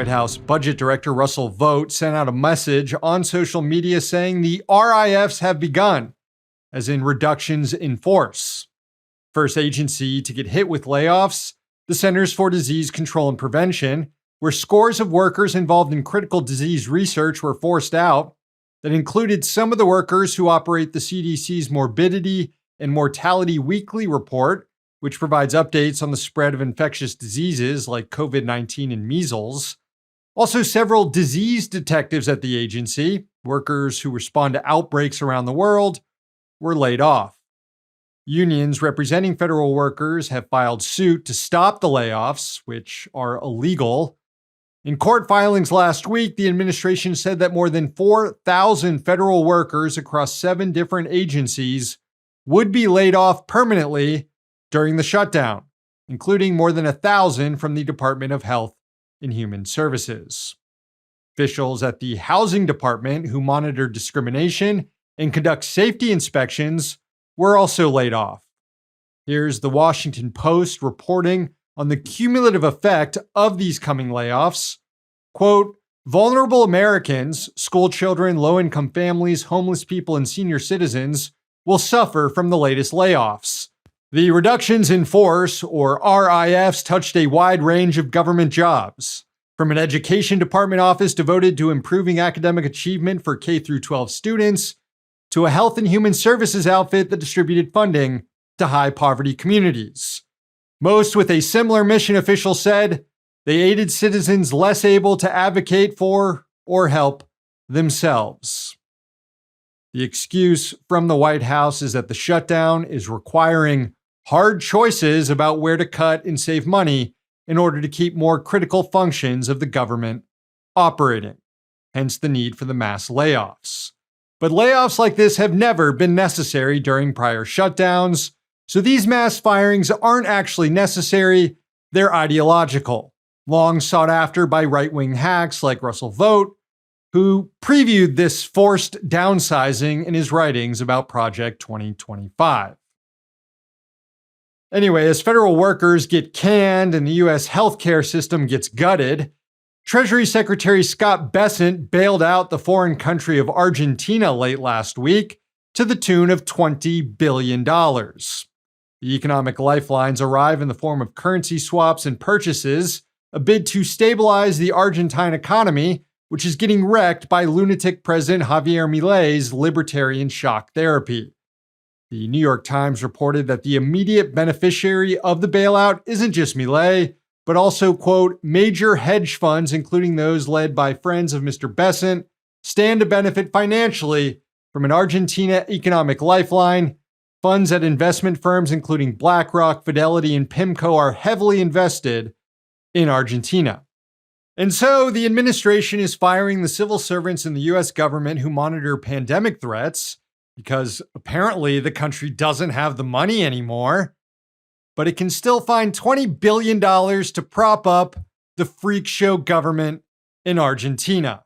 White House Budget Director Russell Vought sent out a message on social media saying the RIFs have begun, as in reductions in force. First agency to get hit with layoffs, the Centers for Disease Control and Prevention, where scores of workers involved in critical disease research were forced out. That included some of the workers who operate the CDC's Morbidity and Mortality Weekly Report, which provides updates on the spread of infectious diseases like COVID-19 and measles. Also, several disease detectives at the agency, workers who respond to outbreaks around the world, were laid off. Unions representing federal workers have filed suit to stop the layoffs, which are illegal. In court filings last week, the administration said that more than 4,000 federal workers across 7 different agencies would be laid off permanently during the shutdown, including more than 1,000 from the Department of Health and Human Services. Officials at the Housing Department, who monitor discrimination and conduct safety inspections, were also laid off. Here's the Washington Post reporting on the cumulative effect of these coming layoffs. Quote, vulnerable Americans, school children, low-income families, homeless people, and senior citizens will suffer from the latest layoffs. The reductions in force, or RIFs, touched a wide range of government jobs, from an education department office devoted to improving academic achievement for K-12 students, to a health and human services outfit that distributed funding to high-poverty communities. Most with a similar mission, officials said. They aided citizens less able to advocate for or help themselves. The excuse from the White House is that the shutdown is requiring hard choices about where to cut and save money in order to keep more critical functions of the government operating, hence the need for the mass layoffs. But layoffs like this have never been necessary during prior shutdowns, so these mass firings aren't actually necessary, they're ideological, long sought after by right-wing hacks like Russell Vought, who previewed this forced downsizing in his writings about Project 2025. Anyway, as federal workers get canned and the U.S. healthcare system gets gutted, Treasury Secretary Scott Bessent bailed out the foreign country of Argentina late last week to the tune of $20 billion. The economic lifelines arrive in the form of currency swaps and purchases, a bid to stabilize the Argentine economy, which is getting wrecked by lunatic President Javier Milei's libertarian shock therapy. The New York Times reported that the immediate beneficiary of the bailout isn't just Milei, but also, quote, major hedge funds, including those led by friends of Mr. Bessent, stand to benefit financially from an Argentina economic lifeline. Funds at investment firms, including BlackRock, Fidelity, and PIMCO, are heavily invested in Argentina. And so the administration is firing the civil servants in the U.S. government who monitor pandemic threats because apparently the country doesn't have the money anymore, but it can still find $20 billion to prop up the freak show government in Argentina.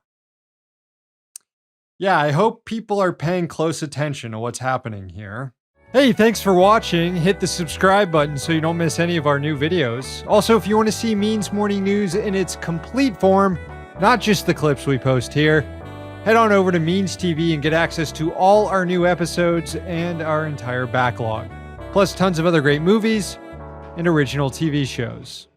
Yeah, I hope people are paying close attention to what's happening here. Hey, thanks for watching. Hit the subscribe button so you don't miss any of our new videos. Also, if you want to see Means Morning News in its complete form, not just the clips we post here, head on over to Means TV and get access to all our new episodes and our entire backlog, plus tons of other great movies and original TV shows.